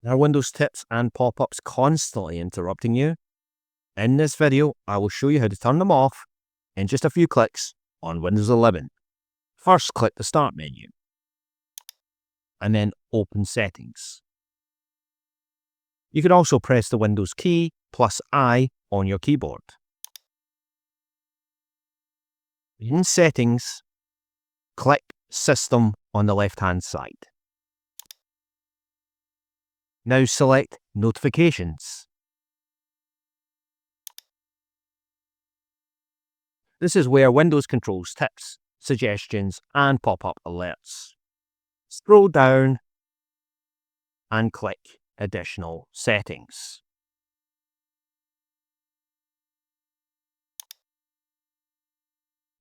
Are Windows tips and pop-ups constantly interrupting you? In this video, I will show you how to turn them off in just a few clicks on Windows 11. First, click the Start menu, and then open Settings. You can also press the Windows key plus I on your keyboard. In Settings, click System on the left-hand side. Now select Notifications. This is where Windows controls tips, suggestions, and pop-up alerts. Scroll down and click Additional Settings.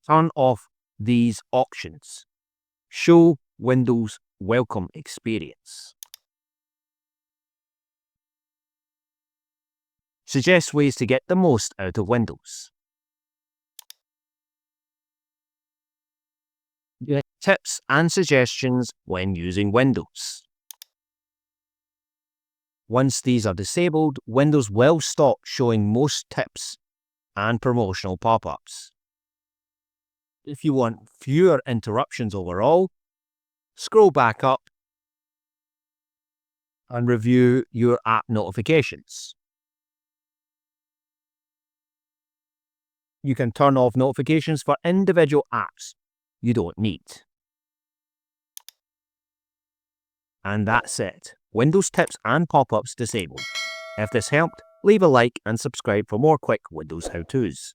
Turn off these options. Show Windows Welcome Experience. Suggest ways to get the most out of Windows. Get tips and suggestions when using Windows. Once these are disabled, Windows will stop showing most tips and promotional pop-ups. If you want fewer interruptions overall, scroll back up and review your app notifications. You can turn off notifications for individual apps you don't need. And that's it. Windows tips and pop-ups disabled. If this helped, leave a like and subscribe for more quick Windows how-tos.